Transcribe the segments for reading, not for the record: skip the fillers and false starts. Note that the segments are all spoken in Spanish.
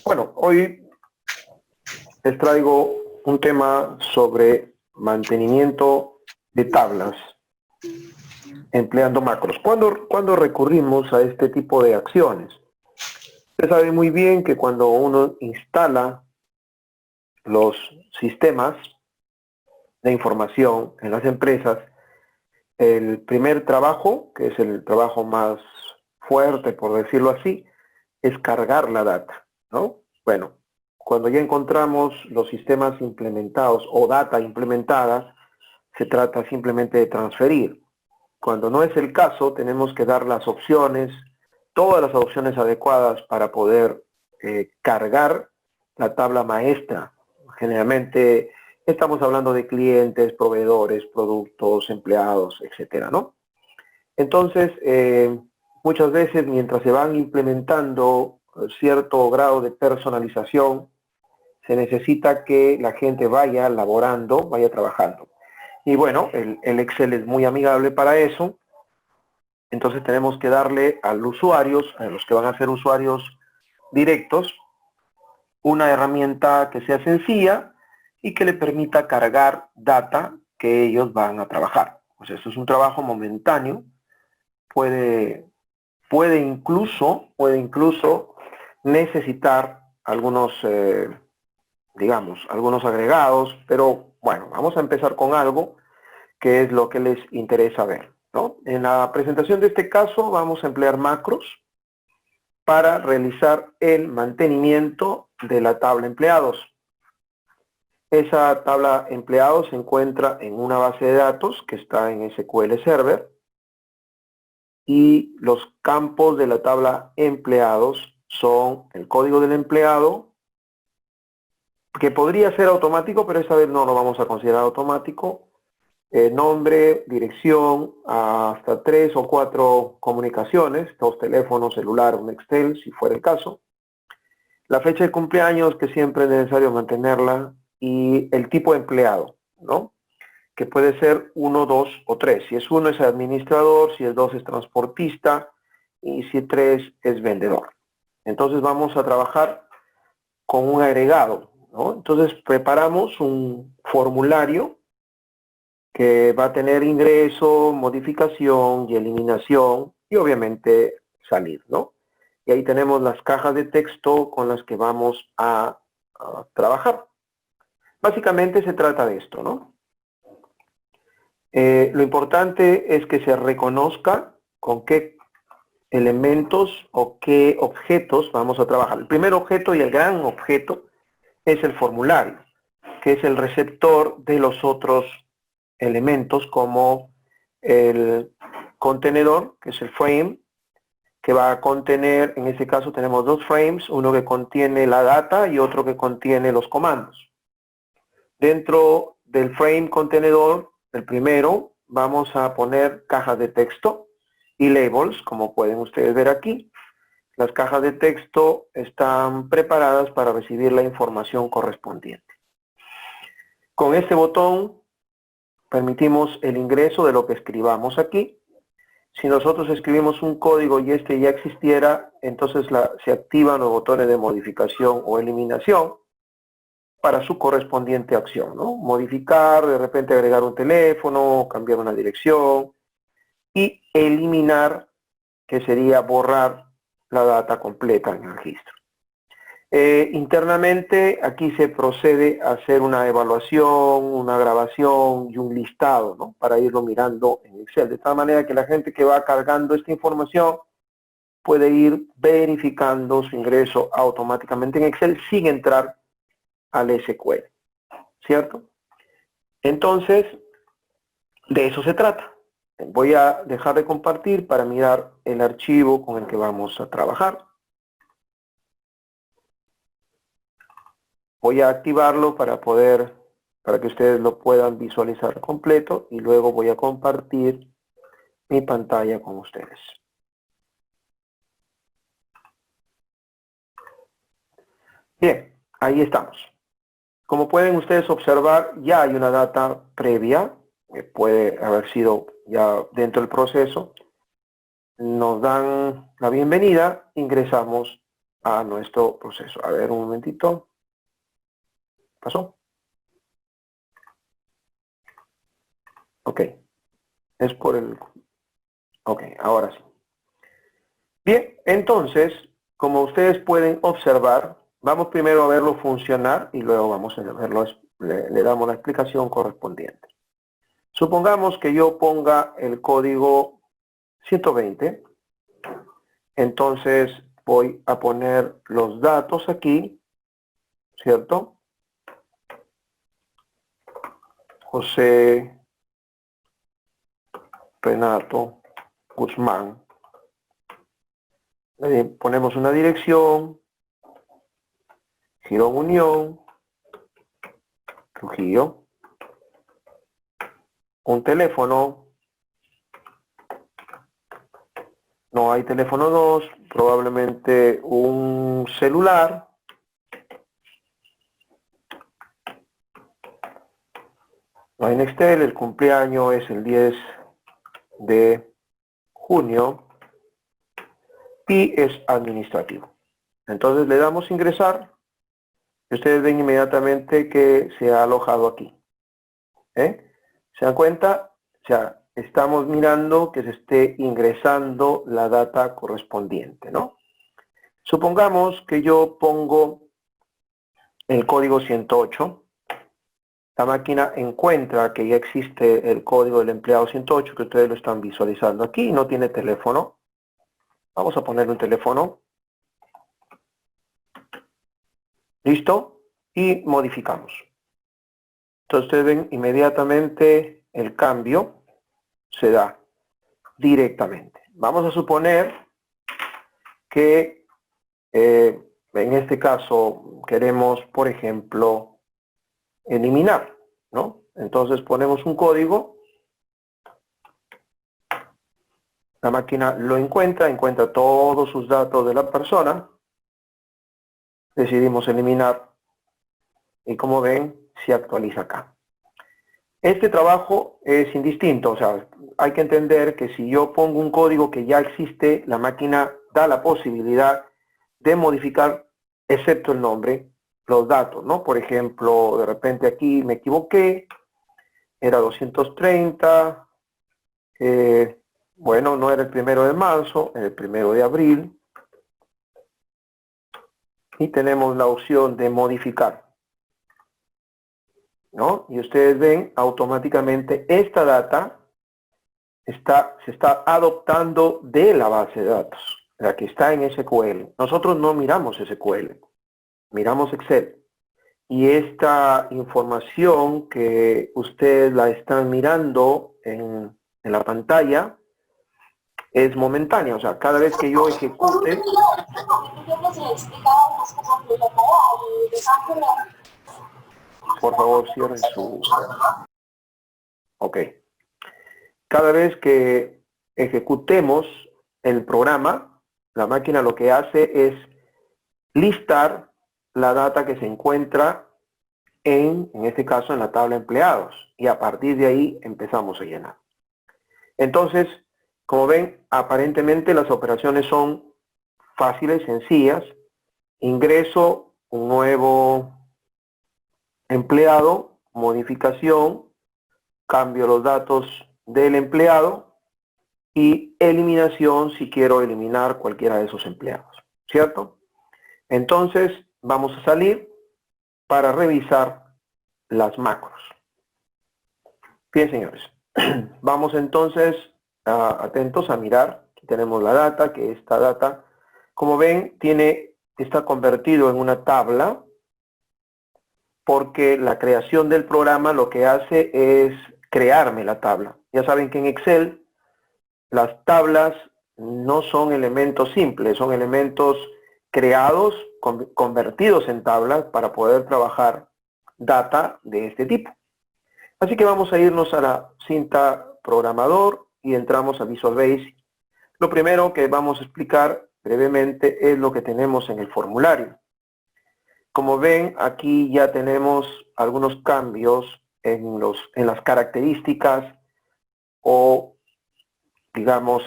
Bueno, hoy les traigo un tema sobre mantenimiento de tablas empleando macros. ¿Cuándo recurrimos a este tipo de acciones? Usted sabe muy bien que cuando uno instala los sistemas de información en las empresas, el primer trabajo, que es el trabajo más fuerte, por decirlo así, es cargar la data, ¿no? Bueno, cuando ya encontramos los sistemas implementados o data implementada, se trata simplemente de transferir. Cuando no es el caso, tenemos que dar las opciones, todas las opciones adecuadas para poder cargar la tabla maestra. Generalmente estamos hablando de clientes, proveedores, productos, empleados, etcétera, ¿no? Entonces, muchas veces mientras se van implementando cierto grado de personalización, se necesita que la gente vaya laborando, vaya trabajando. Y bueno, el Excel es muy amigable para eso. Entonces tenemos que darle a los usuarios, a los que van a ser usuarios directos, una herramienta que sea sencilla y que le permita cargar data que ellos van a trabajar. Pues esto es un trabajo momentáneo. Puede incluso necesitar algunos, algunos agregados, pero bueno, vamos a empezar con algo que es lo que les interesa ver, ¿no? En la presentación de este caso vamos a emplear macros para realizar el mantenimiento de la tabla empleados. Esa tabla empleados se encuentra en una base de datos que está en SQL Server y los campos de la tabla empleados son el código del empleado, que podría ser automático, pero esta vez no lo vamos a considerar automático, nombre, dirección, hasta 3 o 4 comunicaciones, 2 teléfonos, celular, un Excel, si fuera el caso, la fecha de cumpleaños, que siempre es necesario mantenerla, y el tipo de empleado, ¿no? Que puede ser 1, 2 o 3. Si es 1 es administrador, si es 2 es transportista y si 3 es vendedor. Entonces vamos a trabajar con un agregado, ¿no? Entonces preparamos un formulario que va a tener ingreso, modificación y eliminación y obviamente salir, ¿no? Y ahí tenemos las cajas de texto con las que vamos a trabajar. Básicamente se trata de esto, ¿no? Lo importante es que se reconozca con qué elementos o qué objetos vamos a trabajar. El primer objeto y el gran objeto es el formulario, que es el receptor de los otros elementos como el contenedor, que es el frame, que va a contener, en este caso tenemos 2 frames, uno que contiene la data y otro que contiene los comandos. Dentro del frame contenedor, el primero, vamos a poner cajas de texto y labels, como pueden ustedes ver aquí. Las cajas de texto están preparadas para recibir la información correspondiente. Con este botón permitimos el ingreso de lo que escribamos aquí. Si nosotros escribimos un código y este ya existiera, entonces se activan los botones de modificación o eliminación para su correspondiente acción, ¿no? Modificar, de repente agregar un teléfono, cambiar una dirección y eliminar, que sería borrar la data completa en el registro. Internamente aquí se procede a hacer una evaluación, una grabación y un listado, ¿no? Para irlo mirando en Excel, de tal manera que la gente que va cargando esta información puede ir verificando su ingreso automáticamente en Excel sin entrar al SQL, ¿cierto? Entonces, de eso se trata. Voy a dejar de compartir para mirar el archivo con el que vamos a trabajar. Voy a activarlo para que ustedes lo puedan visualizar completo y luego voy a compartir mi pantalla con ustedes. Bien, ahí estamos. Como pueden ustedes observar, ya hay una data previa, que puede haber sido ya dentro del proceso. Nos dan la bienvenida, ingresamos a nuestro proceso. A ver, un momentito. ¿Pasó? Ok. Es por el... Ok, ahora sí. Bien, entonces, como ustedes pueden observar, vamos primero a verlo funcionar y luego vamos a verlo, le damos la explicación correspondiente. Supongamos que yo ponga el código 120, entonces voy a poner los datos aquí, ¿cierto? José Renato Guzmán. Ponemos una dirección, Girón Unión, Trujillo, un teléfono, no hay teléfono 2, probablemente un celular, no hay Nextel, el cumpleaños es el 10 de junio y es administrativo. Entonces le damos ingresar y ustedes ven inmediatamente que se ha alojado aquí. ¿Se dan cuenta? O sea, estamos mirando que se esté ingresando la data correspondiente, ¿no? Supongamos que yo pongo el código 108. La máquina encuentra que ya existe el código del empleado 108, que ustedes lo están visualizando aquí, no tiene teléfono. Vamos a ponerle un teléfono. ¿Listo? Y modificamos. Entonces ustedes ven inmediatamente el cambio se da directamente. Vamos a suponer que en este caso queremos, por ejemplo, eliminar, ¿no? Entonces ponemos un código, la máquina lo encuentra todos sus datos de la persona, decidimos eliminar y como ven se actualiza acá. Este trabajo es indistinto, o sea, hay que entender que si yo pongo un código que ya existe, la máquina da la posibilidad de modificar, excepto el nombre, los datos, ¿no? Por ejemplo, de repente aquí me equivoqué, era 230, bueno, no era el 1 de marzo, era el 1 de abril, y tenemos la opción de modificar, ¿no? Y ustedes ven automáticamente esta data se está adoptando de la base de datos, la que está en SQL. Nosotros no miramos SQL, miramos Excel. Y esta información que ustedes la están mirando en la pantalla es momentánea, o sea, cada vez que yo ejecute... Por favor, cierren su... Ok. Cada vez que ejecutemos el programa, la máquina lo que hace es listar la data que se encuentra en este caso en la tabla empleados, y a partir de ahí empezamos a llenar. Entonces, como ven, aparentemente las operaciones son fáciles, sencillas. Ingreso un nuevo empleado, modificación, cambio los datos del empleado y eliminación si quiero eliminar cualquiera de esos empleados, ¿cierto? Entonces, vamos a salir para revisar las macros. Bien, señores, vamos entonces atentos a mirar. Aquí tenemos la data, que esta data, como ven, está convertido en una tabla, porque la creación del programa lo que hace es crearme la tabla. Ya saben que en Excel las tablas no son elementos simples, son elementos creados, convertidos en tablas para poder trabajar data de este tipo. Así que vamos a irnos a la cinta programador y entramos a Visual Basic. Lo primero que vamos a explicar brevemente es lo que tenemos en el formulario. Como ven, aquí ya tenemos algunos cambios en las características o, digamos,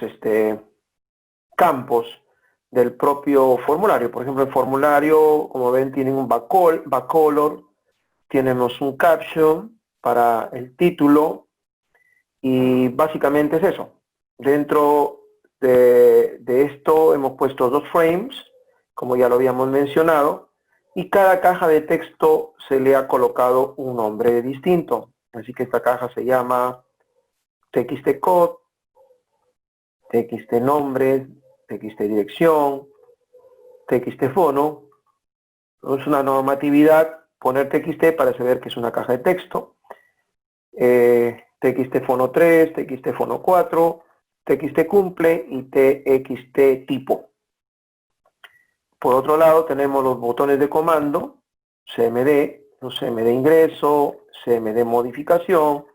campos del propio formulario. Por ejemplo, el formulario, como ven, tiene un backcolor, tenemos un caption para el título y básicamente es eso. Dentro de esto hemos puesto 2 frames, como ya lo habíamos mencionado, y cada caja de texto se le ha colocado un nombre distinto. Así que esta caja se llama TXT Code, TXT Nombres, TXT Dirección, TXT Fono. Es una normatividad poner TXT para saber que es una caja de texto. TXT Fono 3, TXT Fono 4, TXT Cumple y TXT Tipo. Por otro lado tenemos los botones de comando, CMD, CMD ingreso, CMD modificación,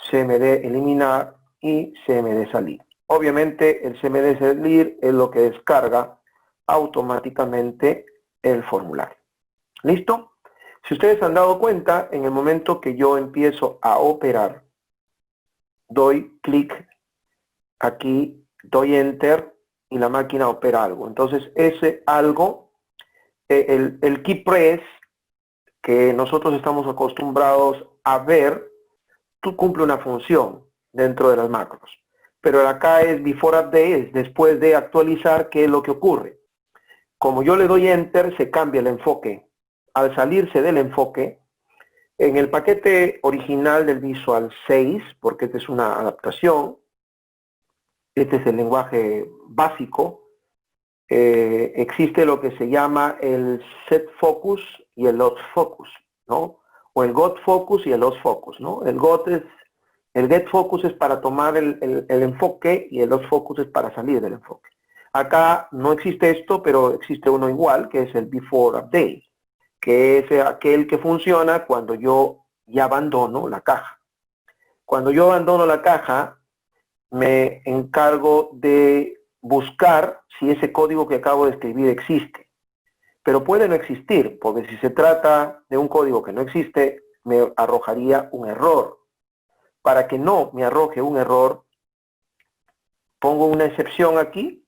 CMD eliminar y CMD salir. Obviamente el CMD salir es lo que descarga automáticamente el formulario. ¿Listo? Si ustedes han dado cuenta, en el momento que yo empiezo a operar, doy clic aquí, doy enter y la máquina opera algo. Entonces ese algo, el key press que nosotros estamos acostumbrados a ver, cumple una función dentro de las macros. Pero acá es before update, es después de actualizar, ¿qué es lo que ocurre? Como yo le doy enter, se cambia el enfoque. Al salirse del enfoque, en el paquete original del Visual 6, porque esta es una adaptación, este es el lenguaje básico, existe lo que se llama el set focus y el lost focus, ¿no? O el got focus y el lost focus, ¿no? El get focus es para tomar el enfoque y el lost focus es para salir del enfoque. Acá no existe esto, pero existe uno igual, que es el before update, que es aquel que funciona cuando yo ya abandono la caja. Cuando yo abandono la caja, me encargo de buscar si ese código que acabo de escribir existe. Pero puede no existir, porque si se trata de un código que no existe, me arrojaría un error. Para que no me arroje un error, pongo una excepción aquí,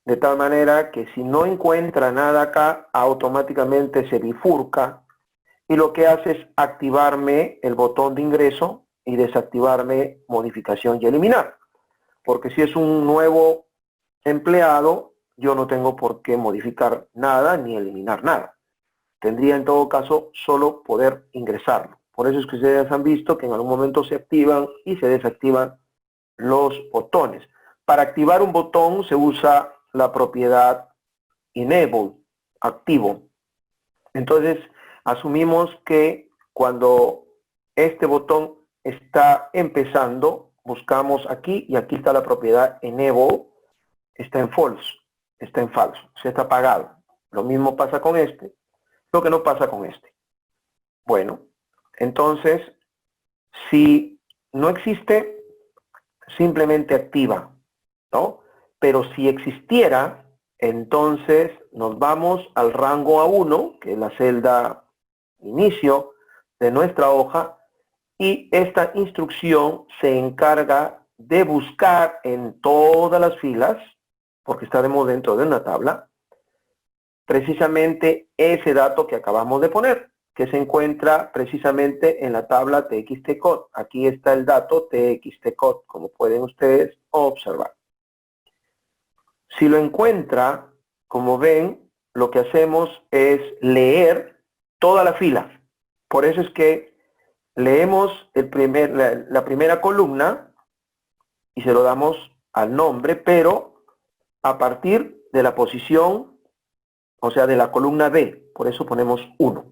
de tal manera que si no encuentra nada acá, automáticamente se bifurca y lo que hace es activarme el botón de ingreso y desactivarme modificación y eliminar. Porque si es un nuevo empleado, yo no tengo por qué modificar nada ni eliminar nada. Tendría en todo caso solo poder ingresarlo. Por eso es que ustedes han visto que en algún momento se activan y se desactivan los botones. Para activar un botón se usa la propiedad enable, activo. Entonces, asumimos que cuando este botón está empezando, buscamos aquí y aquí está la propiedad enable, está en false, está en falso, se está apagado. Lo mismo pasa con este, lo que no pasa con este. Bueno, entonces, si no existe, simplemente activa, ¿no? Pero si existiera, entonces nos vamos al rango A1, que es la celda inicio de nuestra hoja, y esta instrucción se encarga de buscar en todas las filas, porque estaremos dentro de una tabla, precisamente ese dato que acabamos de poner, que se encuentra precisamente en la tabla txtcode. Aquí está el dato txtcode, como pueden ustedes observar. Si lo encuentra, como ven, lo que hacemos es leer toda la fila. Por eso es que leemos la primera columna y se lo damos al nombre, pero a partir de la posición, o sea, de la columna B. Por eso ponemos 1.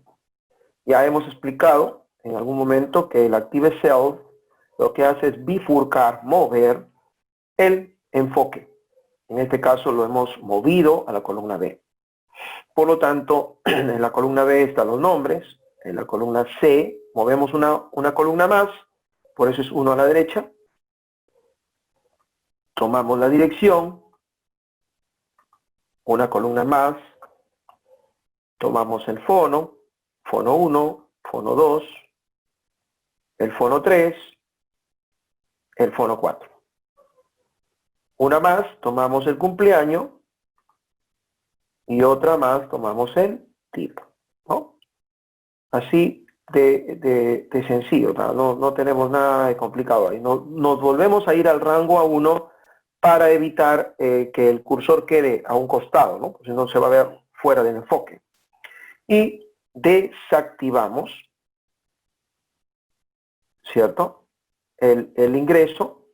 Ya hemos explicado en algún momento que el ActiveSelf lo que hace es bifurcar, mover el enfoque. En este caso lo hemos movido a la columna B. Por lo tanto, en la columna B están los nombres, en la columna C movemos una columna más, por eso es 1 a la derecha. Tomamos la dirección, una columna más, tomamos el fono, fono 1, fono 2, el fono 3, el fono 4. Una más, tomamos el cumpleaños, y otra más tomamos el tipo, ¿no? Así de sencillo, no tenemos nada de complicado ahí. Nos volvemos a ir al rango A1 para evitar que el cursor quede a un costado, ¿no? Porque si no se va a ver fuera del enfoque. Y desactivamos, ¿cierto? El ingreso,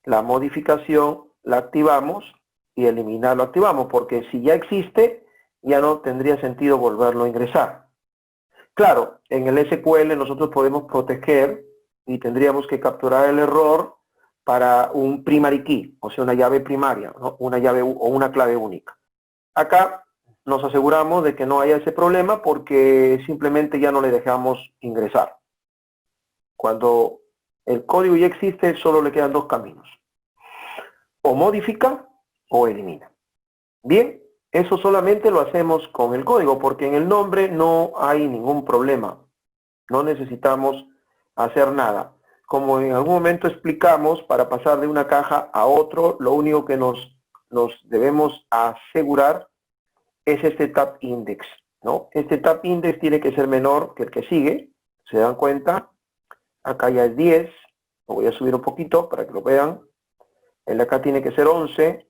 la modificación la activamos y eliminar lo activamos, porque si ya existe, ya no tendría sentido volverlo a ingresar. Claro, en el SQL nosotros podemos proteger y tendríamos que capturar el error para un primary key, o sea, una llave primaria, ¿no? Una llave o una clave única. Acá nos aseguramos de que no haya ese problema porque simplemente ya no le dejamos ingresar. Cuando el código ya existe, solo le quedan dos caminos. O modifica o elimina. Bien, eso solamente lo hacemos con el código porque en el nombre no hay ningún problema. No necesitamos hacer nada. Como en algún momento explicamos, para pasar de una caja a otro, lo único que nos debemos asegurar es este tab index, ¿no? Este tab index tiene que ser menor que el que sigue. ¿Se dan cuenta? Acá ya es 10. Lo voy a subir un poquito para que lo vean. El de acá tiene que ser 11.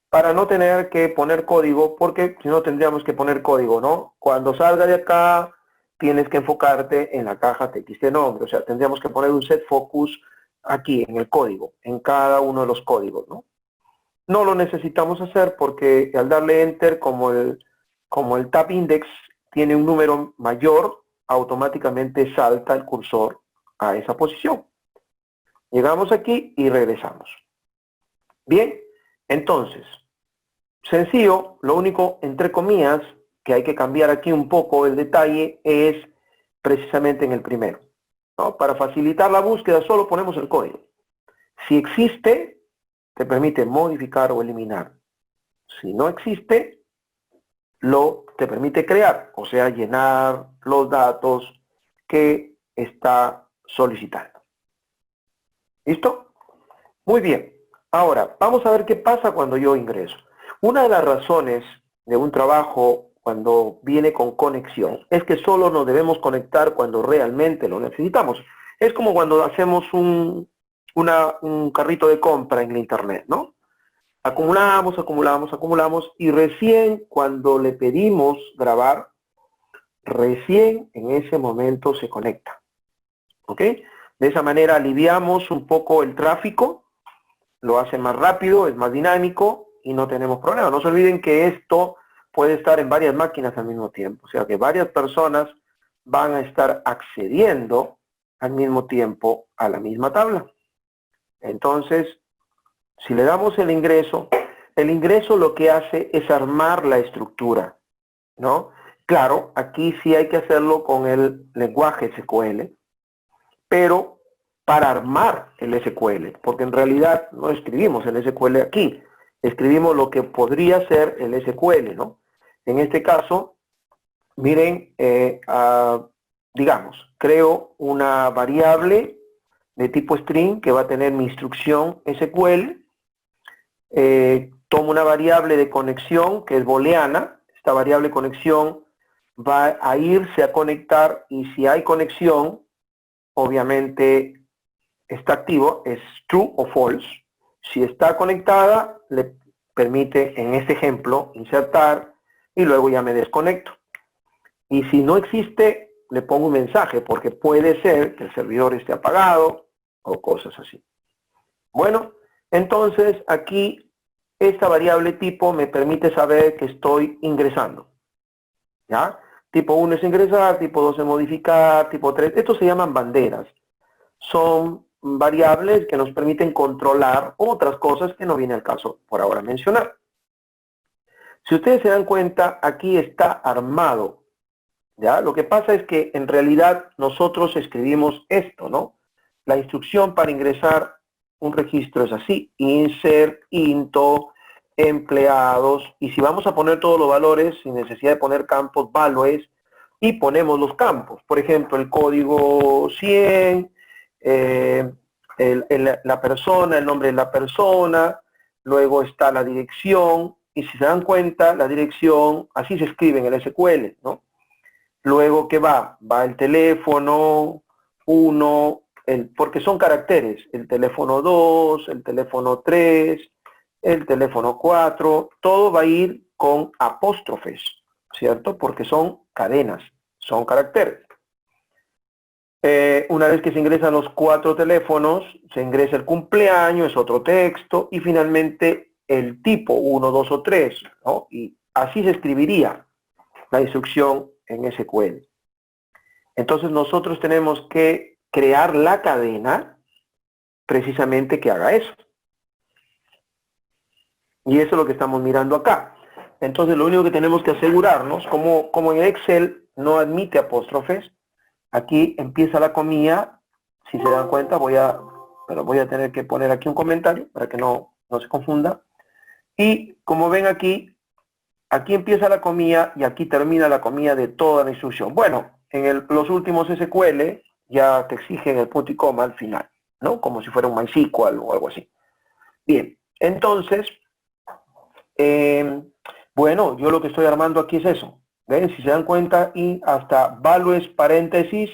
Para no tener que poner código, porque si no tendríamos que poner código, ¿no? Cuando salga de acá, tienes que enfocarte en la caja TXT nombre. O sea, tendríamos que poner un set focus aquí, en el código, en cada uno de los códigos, ¿no? No lo necesitamos hacer porque al darle Enter, como el tab index tiene un número mayor, automáticamente salta el cursor a esa posición. Llegamos aquí y regresamos. Bien, entonces, sencillo, lo único, entre comillas, que hay que cambiar aquí un poco el detalle es precisamente en el primero, ¿no? Para facilitar la búsqueda solo ponemos el código. Si existe, te permite modificar o eliminar. Si no existe, te permite crear, o sea, llenar los datos que está solicitando. ¿Listo? Muy bien. Ahora, vamos a ver qué pasa cuando yo ingreso. Una de las razones de un trabajo cuando viene con conexión es que solo nos debemos conectar cuando realmente lo necesitamos. Es como cuando hacemos un carrito de compra en el internet, ¿no? Acumulamos, acumulamos, acumulamos y recién cuando le pedimos grabar, recién en ese momento se conecta. ¿Ok? De esa manera aliviamos un poco el tráfico, lo hace más rápido, es más dinámico y no tenemos problema. No se olviden que esto puede estar en varias máquinas al mismo tiempo. O sea que varias personas van a estar accediendo al mismo tiempo a la misma tabla. Entonces, si le damos el ingreso lo que hace es armar la estructura, ¿no? Claro, aquí sí hay que hacerlo con el lenguaje SQL, pero para armar el SQL, porque en realidad no escribimos el SQL aquí, escribimos lo que podría ser el SQL, ¿no? En este caso, miren, digamos, creo una variable de tipo string que va a tener mi instrucción SQL, tomo una variable de conexión que es booleana, esta variable conexión va a irse a conectar y si hay conexión, obviamente está activo, es true o false. Si está conectada, le permite, en este ejemplo, insertar y luego ya me desconecto. Y si no existe, le pongo un mensaje, porque puede ser que el servidor esté apagado o cosas así. Bueno, entonces aquí esta variable tipo me permite saber que estoy ingresando. ¿Ya? Tipo 1 es ingresar, tipo 2 es modificar, tipo 3. Estos se llaman banderas. Son variables que nos permiten controlar otras cosas que no viene al caso por ahora mencionar. Si ustedes se dan cuenta, aquí está armado. ¿Ya? Lo que pasa es que en realidad nosotros escribimos esto, ¿no? La instrucción para ingresar un registro es así, insert, into, empleados, y si vamos a poner todos los valores sin necesidad de poner campos, values, y ponemos los campos, por ejemplo, el código 100, la persona, el nombre de la persona, luego está la dirección, y si se dan cuenta, la dirección, así se escribe en el SQL, ¿no? Luego, ¿qué va? Va el teléfono 1, porque son caracteres, el teléfono 2, el teléfono 3, el teléfono 4, todo va a ir con apóstrofes, ¿cierto? Porque son cadenas, son caracteres. Una vez que se ingresan los 4 teléfonos, se ingresa el cumpleaños, es otro texto, y finalmente el tipo 1, 2 o 3, ¿no? Y así se escribiría la instrucción en SQL. Entonces nosotros tenemos que crear la cadena precisamente que haga eso. Y eso es lo que estamos mirando acá. Entonces lo único que tenemos que asegurarnos, como en Excel no admite apóstrofes, aquí empieza la comilla. Si se dan cuenta, voy a tener que poner aquí un comentario para que no se confunda. Y como ven aquí empieza la comilla y aquí termina la comilla de toda la instrucción. Bueno, en los últimos SQL ya te exigen el punto y coma al final, ¿no? Como si fuera un MySQL o algo así. Bien, entonces, bueno, yo lo que estoy armando aquí es eso. ¿Ven? Si se dan cuenta, y hasta values paréntesis,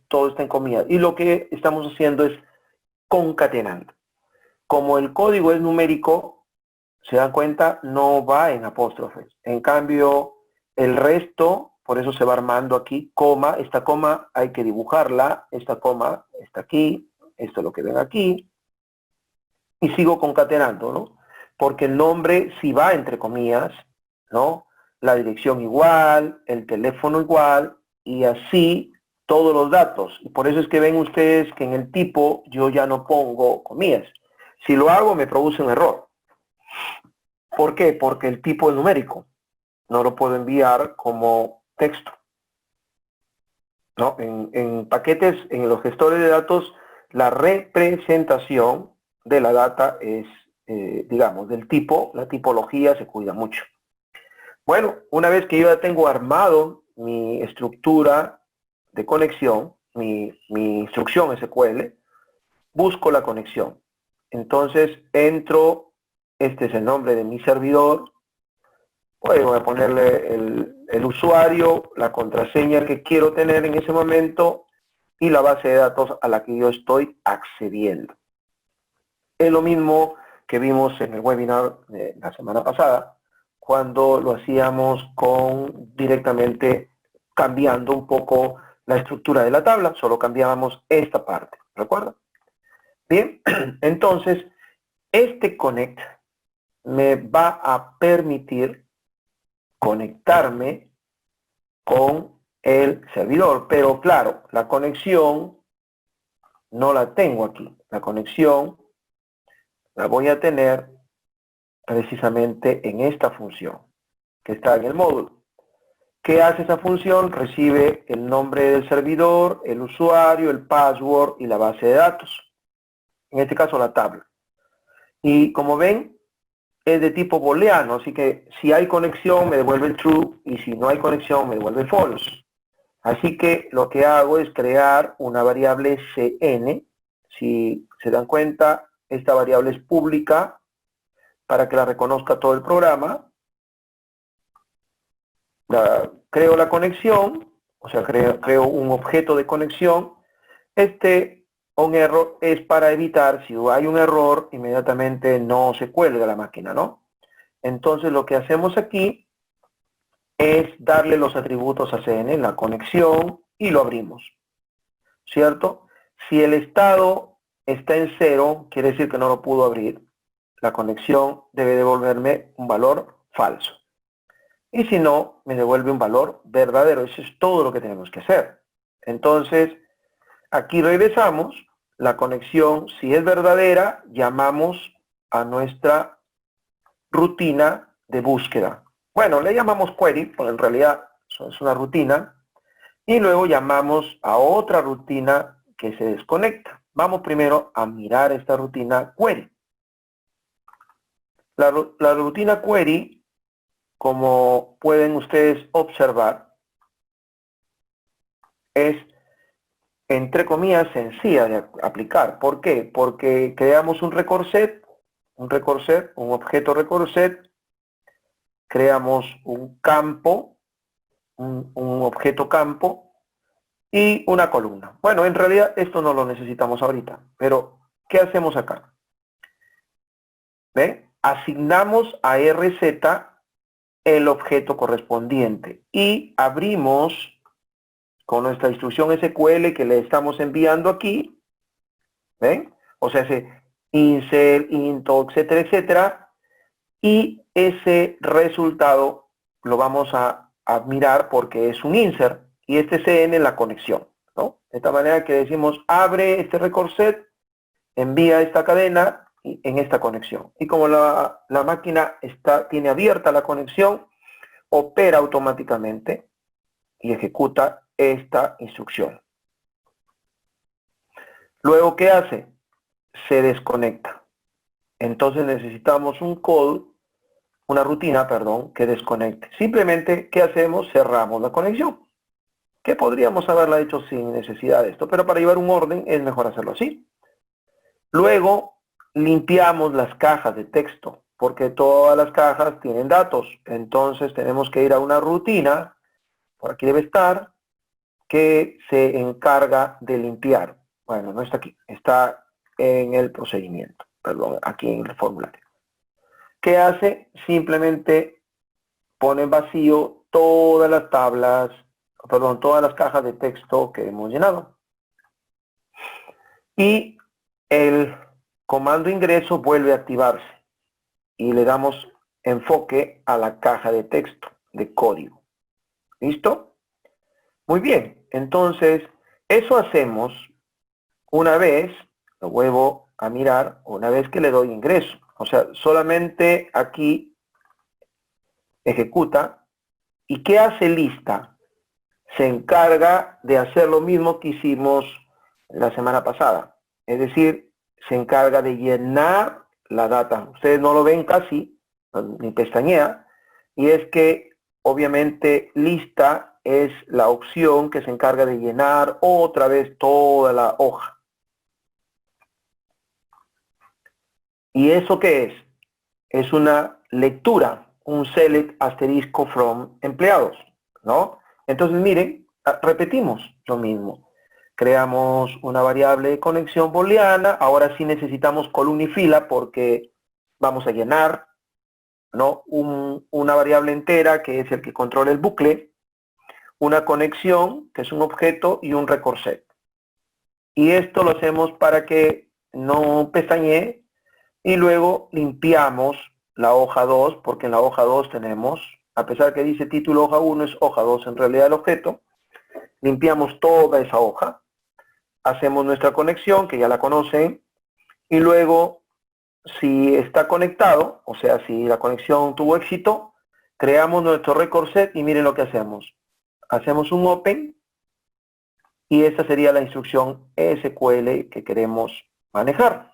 todo está en comillas. Y lo que estamos haciendo es concatenando. Como el código es numérico, se dan cuenta, no va en apóstrofes. En cambio, el resto, por eso se va armando aquí, coma, esta coma hay que dibujarla, esta coma está aquí, esto es lo que ven aquí, y sigo concatenando, ¿no? Porque el nombre sí va entre comillas, ¿no? La dirección igual, el teléfono igual, y así todos los datos. Y por eso es que ven ustedes que en el tipo yo ya no pongo comillas. Si lo hago me produce un error. ¿Por qué? Porque el tipo es numérico. No lo puedo enviar como texto, ¿no? En paquetes, en los gestores de datos, la representación de la data es, digamos, del tipo, la tipología se cuida mucho. Bueno, una vez que yo ya tengo armado mi estructura de conexión, mi instrucción SQL, busco la conexión. Entonces entro, este es el nombre de mi servidor, pues voy a ponerle el usuario, la contraseña que quiero tener en ese momento y la base de datos a la que yo estoy accediendo. Es lo mismo que vimos en el webinar de la semana pasada, cuando lo hacíamos directamente cambiando un poco la estructura de la tabla, solo cambiábamos esta parte, ¿recuerdan? Bien, entonces, este connect me va a permitir conectarme con el servidor, pero claro, la conexión no la tengo aquí. La conexión la voy a tener precisamente en esta función que está en el módulo. ¿Qué hace esa función? Recibe el nombre del servidor, el usuario, el password y la base de datos. En este caso la tabla. Y como ven, es de tipo booleano, así que si hay conexión me devuelve el true y si no hay conexión me devuelve el false. Así que lo que hago es crear una variable cn. Si se dan cuenta, esta variable es pública para que la reconozca todo el programa. Creo la conexión, o sea, creo un objeto de conexión. Este onError es para evitar, si hay un error, inmediatamente no se cuelga la máquina, ¿no? Entonces lo que hacemos aquí es darle los atributos a CN, la conexión, y lo abrimos, ¿cierto? Si el estado está en 0, quiere decir que no lo pudo abrir. La conexión debe devolverme un valor falso. Y si no, me devuelve un valor verdadero. Eso es todo lo que tenemos que hacer. Entonces, aquí regresamos. La conexión, si es verdadera, llamamos a nuestra rutina de búsqueda. Bueno, le llamamos query, porque en realidad es una rutina. Y luego llamamos a otra rutina que se desconecta. Vamos primero a mirar esta rutina query. La rutina query, como pueden ustedes observar, es, entre comillas, sencilla de aplicar. ¿Por qué? Porque creamos un record set, un objeto record set, creamos un campo, un objeto campo y una columna. Bueno, en realidad esto no lo necesitamos ahorita, pero ¿qué hacemos acá? ¿Ven? Asignamos a RZ el objeto correspondiente y abrimos con nuestra instrucción SQL que le estamos enviando aquí, ¿ven? O sea, ese insert, into, etcétera, etcétera, y ese resultado lo vamos a mirar porque es un insert y este CN es la conexión, ¿no? De esta manera que decimos, abre este record set, envía esta cadena en esta conexión. Y como la máquina tiene abierta la conexión, opera automáticamente y ejecuta esta instrucción. Luego, ¿qué hace? Se desconecta. Entonces necesitamos un call, una rutina, perdón, que desconecte. Simplemente, ¿qué hacemos? Cerramos la conexión. Que podríamos haberla hecho sin necesidad de esto, pero para llevar un orden es mejor hacerlo así. Luego, limpiamos las cajas de texto, porque todas las cajas tienen datos. Entonces tenemos que ir a una rutina, por aquí debe estar, que se encarga de limpiar. Bueno, no está aquí, está en el procedimiento, perdón, aquí en el formulario. ¿Qué hace? Simplemente pone en vacío todas las tablas, perdón, todas las cajas de texto que hemos llenado. Y el comando ingreso vuelve a activarse y le damos enfoque a la caja de texto, de código. ¿Listo? Muy bien, entonces eso hacemos una vez, lo vuelvo a mirar, una vez que le doy ingreso. O sea, solamente aquí ejecuta. ¿Y qué hace lista? Se encarga de hacer lo mismo que hicimos la semana pasada. Es decir, se encarga de llenar la data. Ustedes no lo ven casi, ni pestañea. Y es que, obviamente, lista es la opción que se encarga de llenar otra vez toda la hoja. ¿Y eso qué es? Es una lectura, un select asterisco from empleados, ¿no? Entonces, miren, repetimos lo mismo. Creamos una variable de conexión booleana, ahora sí necesitamos columna y fila porque vamos a llenar, ¿no? Una variable entera que es el que controla el bucle, una conexión que es un objeto y un record set. Y esto lo hacemos para que no pestañee y luego limpiamos la hoja 2, porque en la hoja 2 tenemos, a pesar que dice título hoja 1, es hoja 2 en realidad el objeto. Limpiamos toda esa hoja, hacemos nuestra conexión, que ya la conocen, y luego, si está conectado, o sea, si la conexión tuvo éxito, creamos nuestro record set y miren lo que hacemos. Hacemos un open y esa sería la instrucción SQL que queremos manejar.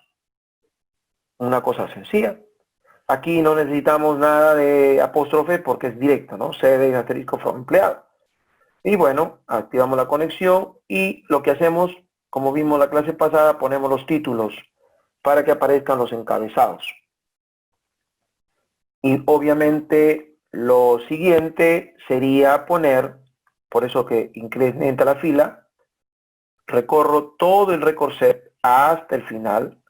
Una cosa sencilla. Aquí no necesitamos nada de apóstrofe porque es directo, ¿no? CD asterisco from empleado. Y bueno, activamos la conexión y lo que hacemos, como vimos la clase pasada, ponemos los títulos para que aparezcan los encabezados. Y obviamente lo siguiente sería poner, por eso que incrementa la fila, recorro todo el record set hasta el final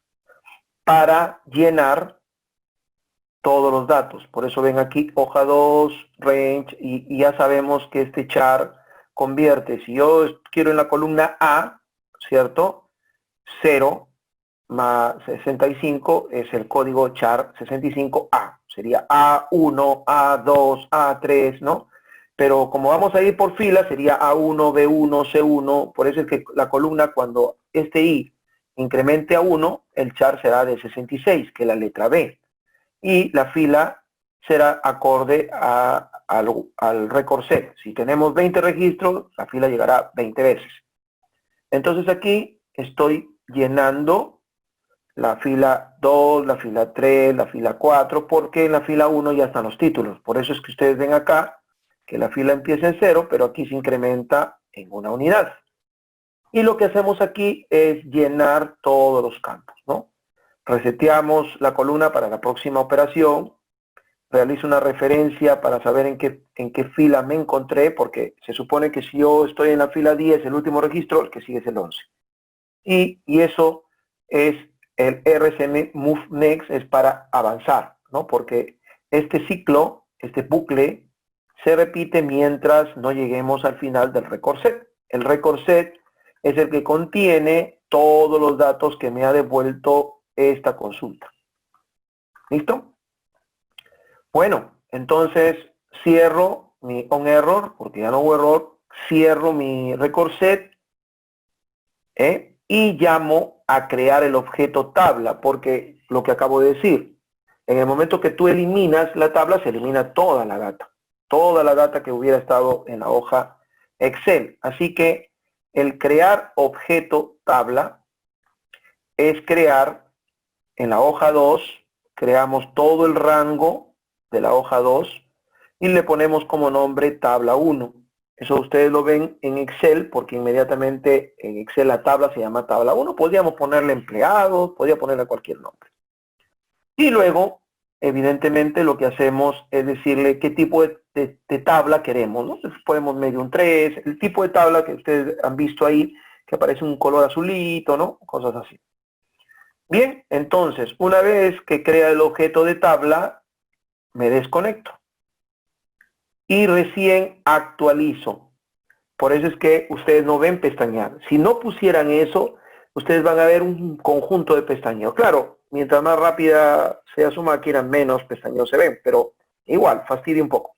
para llenar todos los datos. Por eso ven aquí hoja 2, range, y ya sabemos que este char convierte. Si yo quiero en la columna A, ¿cierto? 0 más 65 es el código char 65A. Sería A1, A2, A3, ¿no? Pero como vamos a ir por fila, sería A1, B1, C1. Por eso es que la columna, cuando este I incremente a 1, el char será de 66, que es la letra B. Y la fila será acorde al record set. Si tenemos 20 registros, la fila llegará 20 veces. Entonces aquí estoy llenando la fila 2, la fila 3, la fila 4, porque en la fila 1 ya están los títulos. Por eso es que ustedes ven acá que la fila empieza en 0, pero aquí se incrementa en una unidad. Y lo que hacemos aquí es llenar todos los campos, ¿no? Reseteamos la columna para la próxima operación, realizo una referencia para saber en qué fila me encontré, porque se supone que si yo estoy en la fila 10, el último registro, el que sigue es el 11. Y eso es el RCM Move Next, es para avanzar, ¿no? Porque este ciclo, este bucle, se repite mientras no lleguemos al final del record set. El record set es el que contiene todos los datos que me ha devuelto esta consulta. ¿Listo? Bueno, entonces cierro mi onError, porque ya no hubo error, cierro mi record set, y llamo a crear el objeto tabla, porque lo que acabo de decir, en el momento que tú eliminas la tabla, se elimina toda la data que hubiera estado en la hoja Excel. Así que el crear objeto tabla es crear en la hoja 2, creamos todo el rango de la hoja 2 y le ponemos como nombre tabla 1. Eso ustedes lo ven en Excel, porque inmediatamente en Excel la tabla se llama tabla 1. Podríamos ponerle empleados, podría ponerle cualquier nombre. Y luego, evidentemente, lo que hacemos es decirle qué tipo de tabla queremos, ¿no? Entonces podemos medir un 3, el tipo de tabla que ustedes han visto ahí, que aparece un color azulito, ¿no? Cosas así. Bien, entonces, una vez que crea el objeto de tabla, me desconecto. Y recién actualizo. Por eso es que ustedes no ven pestañear. Si no pusieran eso, ustedes van a ver un conjunto de pestañeos. Claro, mientras más rápida sea su máquina, menos pestañeos se ven, pero igual, fastidia un poco.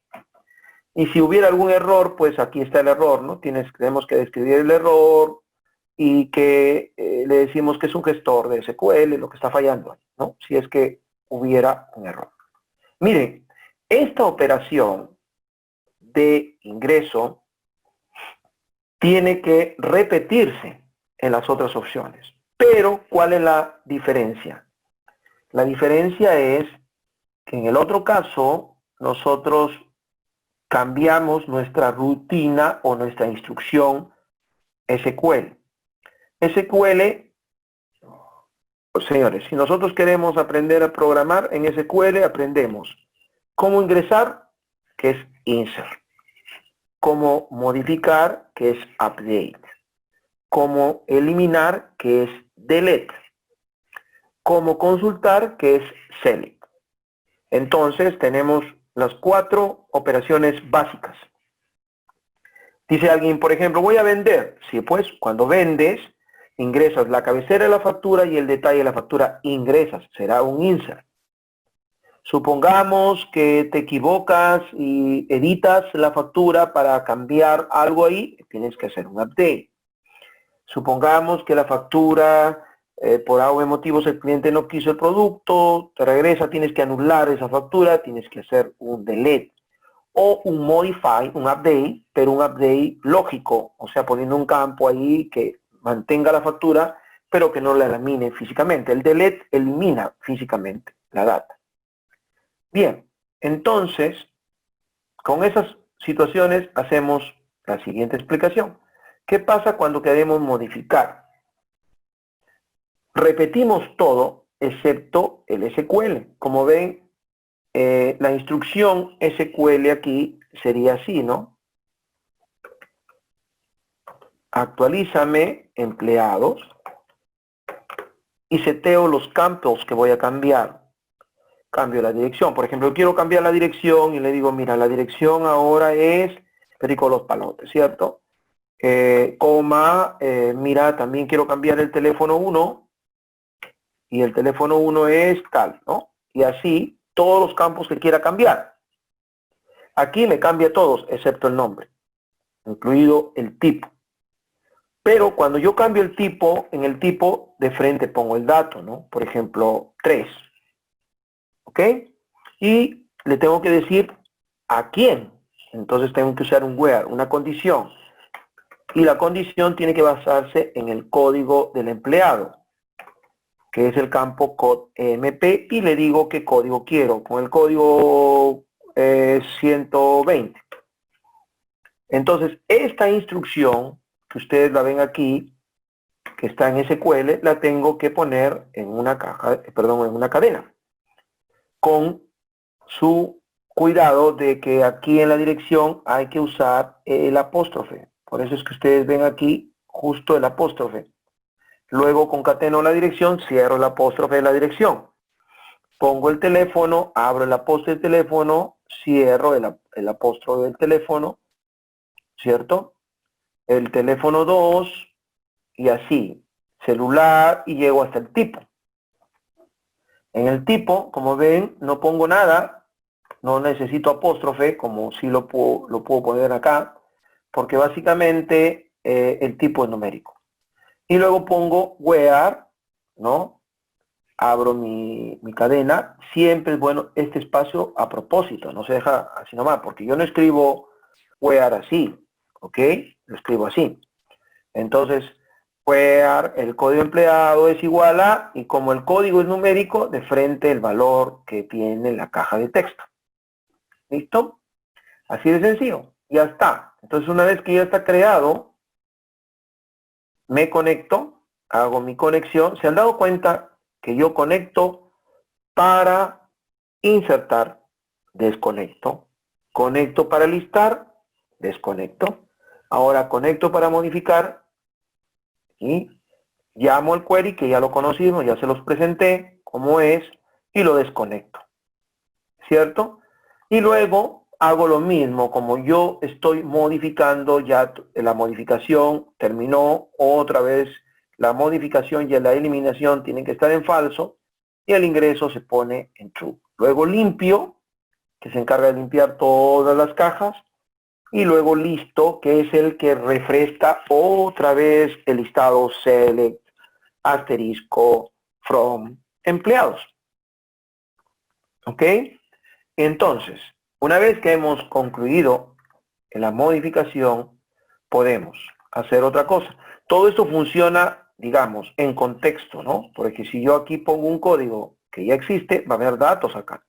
Y si hubiera algún error, pues aquí está el error, ¿no? Tenemos que describir el error y que le decimos que es un gestor de SQL, lo que está fallando, ¿no? Si es que hubiera un error. Miren, esta operación de ingreso tiene que repetirse en las otras opciones. Pero, ¿cuál es la diferencia? La diferencia es que en el otro caso, nosotros cambiamos nuestra rutina o nuestra instrucción SQL. SQL, pues señores, si nosotros queremos aprender a programar en SQL, aprendemos cómo ingresar, que es insert, cómo modificar, que es update, cómo eliminar, que es delete, cómo consultar, que es select. Entonces tenemos las 4 operaciones básicas. Dice alguien, por ejemplo, voy a vender. Sí, pues cuando vendes, ingresas la cabecera de la factura y el detalle de la factura ingresas. Será un insert. Supongamos que te equivocas y editas la factura para cambiar algo ahí, tienes que hacer un update. Supongamos que la factura, por algo de motivos el cliente no quiso el producto, te regresa, tienes que anular esa factura, tienes que hacer un delete. O un modify, un update, pero un update lógico, o sea, poniendo un campo ahí que mantenga la factura, pero que no la elimine físicamente. El delete elimina físicamente la data. Bien, entonces, con esas situaciones hacemos la siguiente explicación. ¿Qué pasa cuando queremos modificar? Repetimos todo excepto el SQL. Como ven, la instrucción SQL aquí sería así, ¿no? Actualízame empleados y seteo los campos que voy a cambiar. Cambio la dirección. Por ejemplo, yo quiero cambiar la dirección y le digo, mira, la dirección ahora es Perico Los Palotes, ¿cierto? Mira, también quiero cambiar el teléfono 1 y el teléfono 1 es tal, ¿no? Y así todos los campos que quiera cambiar. Aquí me cambia todos, excepto el nombre, incluido el tipo. Pero cuando yo cambio el tipo, en el tipo de frente pongo el dato, ¿no? Por ejemplo, 3. ¿Ok? Y le tengo que decir a quién. Entonces tengo que usar un where, una condición. Y la condición tiene que basarse en el código del empleado, que es el campo code EMP, y le digo qué código quiero, con el código 120. Entonces, esta instrucción, que ustedes la ven aquí, que está en SQL, la tengo que poner en una caja, en una cadena, con su cuidado de que aquí en la dirección hay que usar el apóstrofe. Por eso es que ustedes ven aquí justo el apóstrofe. Luego concateno la dirección, cierro el apóstrofe de la dirección. Pongo el teléfono, abro el apóstrofe del teléfono, cierro el apóstrofe del teléfono, ¿cierto? El teléfono 2 y así. Celular y llego hasta el tipo. En el tipo, como ven, no pongo nada, no necesito apóstrofe, como sí lo puedo poner acá, porque básicamente el tipo es numérico. Y luego pongo where, ¿no? Abro mi cadena. Siempre es bueno este espacio a propósito, no se deja así nomás, porque yo no escribo where así, ¿ok? Lo escribo así. Entonces, where, el código empleado es igual a, y como el código es numérico, de frente el valor que tiene la caja de texto. ¿Listo? Así de sencillo. Ya está. Entonces, una vez que ya está creado, me conecto, hago mi conexión. ¿Se han dado cuenta que yo conecto para insertar? Desconecto. Conecto para listar, desconecto. Ahora conecto para modificar y llamo al query, que ya lo conocimos, ya se los presenté, como es, y lo desconecto. ¿Cierto? Y luego hago lo mismo, como yo estoy modificando, ya la modificación terminó, otra vez la modificación y la eliminación tienen que estar en falso, y el ingreso se pone en true. Luego limpio, que se encarga de limpiar todas las cajas, y luego listo, que es el que refresca otra vez el listado select, asterisco, from, empleados. ¿Ok? Entonces, una vez que hemos concluido la modificación, podemos hacer otra cosa. Todo esto funciona, digamos, en contexto, ¿no? Porque si yo aquí pongo un código que ya existe, va a haber datos acá.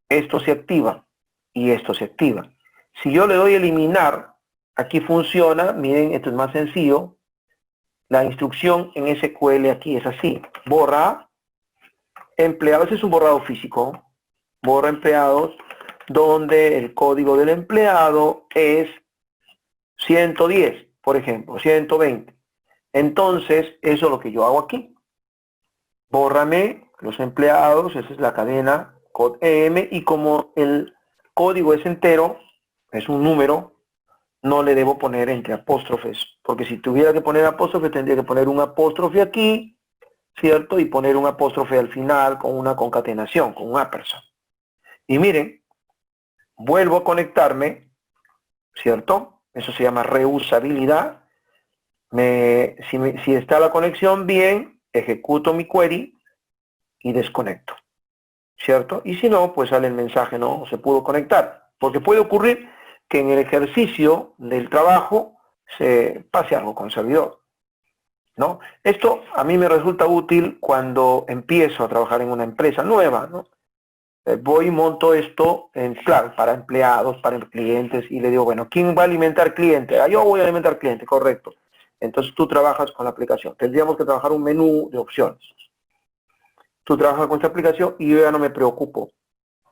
Esto se activa y esto se activa. Si yo le doy eliminar, aquí funciona, miren, esto es más sencillo. La instrucción en SQL aquí es así. Borra empleados, es un borrado físico. Borra empleados, donde el código del empleado es 110, por ejemplo, 120. Entonces, eso es lo que yo hago aquí. Bórrame los empleados, esa es la cadena, code EM, y como el código es entero, es un número, no le debo poner entre apóstrofes, porque si tuviera que poner apóstrofe, tendría que poner un apóstrofe aquí, ¿cierto? Y poner un apóstrofe al final con una concatenación, con un ampersand. Y miren, vuelvo a conectarme, ¿cierto? Eso se llama reusabilidad. Si está la conexión bien, ejecuto mi query y desconecto, ¿cierto? Y si no, pues sale el mensaje, no se pudo conectar. Porque puede ocurrir que en el ejercicio del trabajo se pase algo con el servidor, ¿no? Esto a mí me resulta útil cuando empiezo a trabajar en una empresa nueva, ¿no? Voy y monto esto en claro, para empleados, para clientes, y le digo, bueno, ¿quién va a alimentar cliente? Yo voy a alimentar cliente, correcto. Entonces tú trabajas con la aplicación. Tendríamos que trabajar un menú de opciones. Tú trabajas con esta aplicación y yo ya no me preocupo,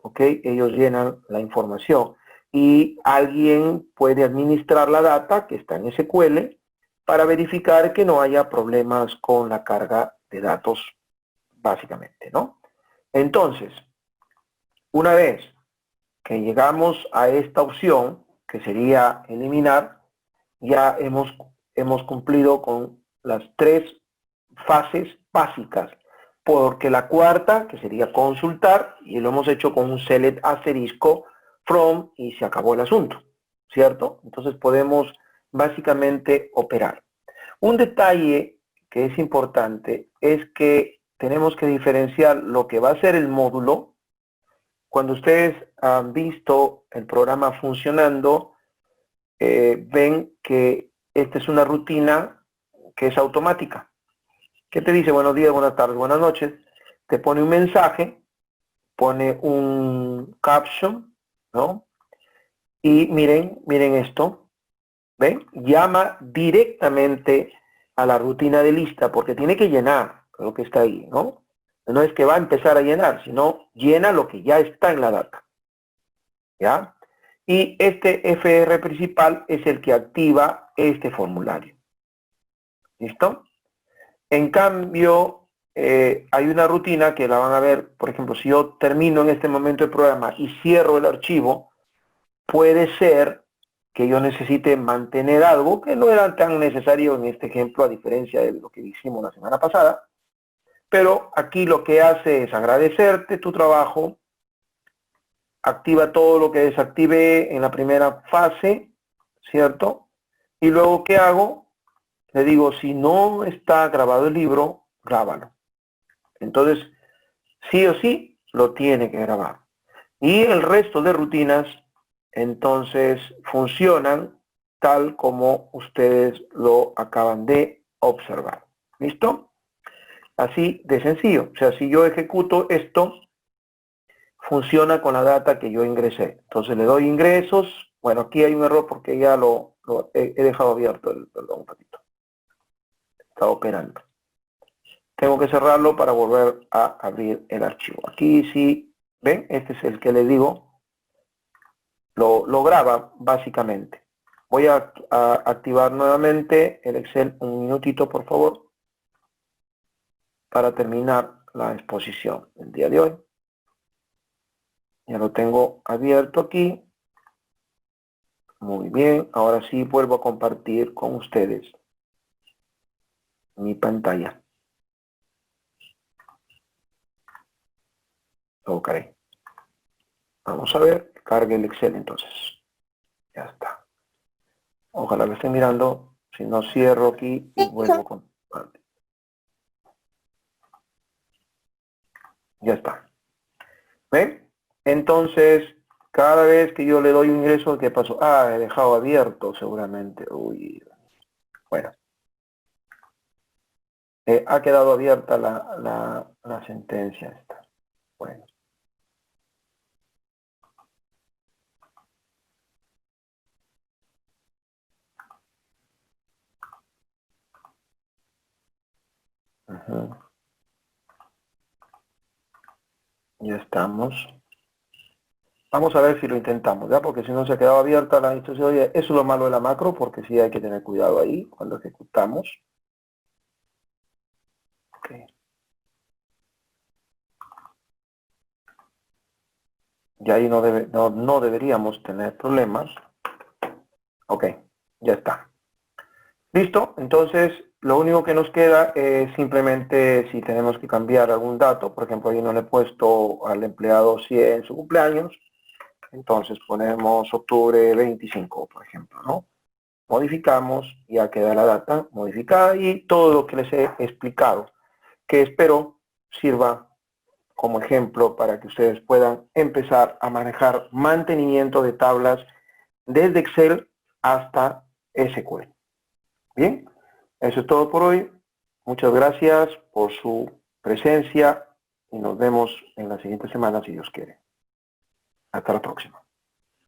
¿ok? Ellos llenan la información y alguien puede administrar la data que está en SQL para verificar que no haya problemas con la carga de datos, básicamente, ¿no? Entonces, una vez que llegamos a esta opción, que sería eliminar, ya hemos cumplido con las 3 fases básicas, porque la cuarta, que sería consultar, y lo hemos hecho con un select asterisco from, y se acabó el asunto, ¿cierto? Entonces podemos básicamente operar. Un detalle que es importante es que tenemos que diferenciar lo que va a ser el módulo. Cuando ustedes han visto el programa funcionando, ven que esta es una rutina que es automática. ¿Qué te dice? Buenos días, buenas tardes, buenas noches. Te pone un mensaje, pone un caption, ¿no? Y miren esto. ¿Ven? Llama directamente a la rutina de lista porque tiene que llenar lo que está ahí, ¿no? No es que va a empezar a llenar, sino llena lo que ya está en la data. ¿ya? Y este FR principal es el que activa este formulario. ¿Listo? En cambio, hay una rutina que la van a ver, por ejemplo, si yo termino en este momento el programa y cierro el archivo, puede ser que yo necesite mantener algo que no era tan necesario en este ejemplo, a diferencia de lo que hicimos la semana pasada. Pero aquí lo que hace es agradecerte tu trabajo, activa todo lo que desactive en la primera fase, ¿cierto? Y luego, ¿qué hago? Le digo, si no está grabado el libro, grábalo. Entonces, sí o sí, lo tiene que grabar. Y el resto de rutinas, entonces, funcionan tal como ustedes lo acaban de observar. ¿Listo? Así de sencillo. O sea, si yo ejecuto esto, funciona con la data que yo ingresé. Entonces le doy ingresos. Bueno, aquí hay un error porque ya lo he dejado abierto, perdón, un ratito. Está operando. Tengo que cerrarlo para volver a abrir el archivo. Aquí sí, ¿ven? Este es el que le digo. Lo graba básicamente. Voy a activar nuevamente el Excel un minutito, por favor, para terminar la exposición del día de hoy. Ya lo tengo abierto aquí. Muy bien, ahora sí vuelvo a compartir con ustedes mi pantalla. Ok. Vamos a ver, cargue el Excel entonces. Ya está. Ojalá lo estén mirando. Si no, cierro aquí y vuelvo a compartir. Ya está. ¿Ven? Entonces, cada vez que yo le doy un ingreso, ¿qué pasó? Ah, he dejado abierto seguramente. Uy. Bueno. Ha quedado abierta la sentencia esta. Bueno. Ya estamos. Vamos a ver si lo intentamos, ¿ya? Porque si no se ha quedado abierta la instrucción. Eso es lo malo de la macro, porque sí hay que tener cuidado ahí cuando ejecutamos. Okay. Y ahí no deberíamos tener problemas. Ok, ya está. Listo, entonces lo único que nos queda es simplemente si tenemos que cambiar algún dato. Por ejemplo, ahí no le he puesto al empleado 100 su cumpleaños. Entonces ponemos octubre 25, por ejemplo, ¿no? Modificamos, ya queda la data modificada y todo lo que les he explicado, que espero sirva como ejemplo para que ustedes puedan empezar a manejar mantenimiento de tablas desde Excel hasta SQL. Bien, eso es todo por hoy. Muchas gracias por su presencia y nos vemos en la siguiente semana si Dios quiere. Hasta la próxima.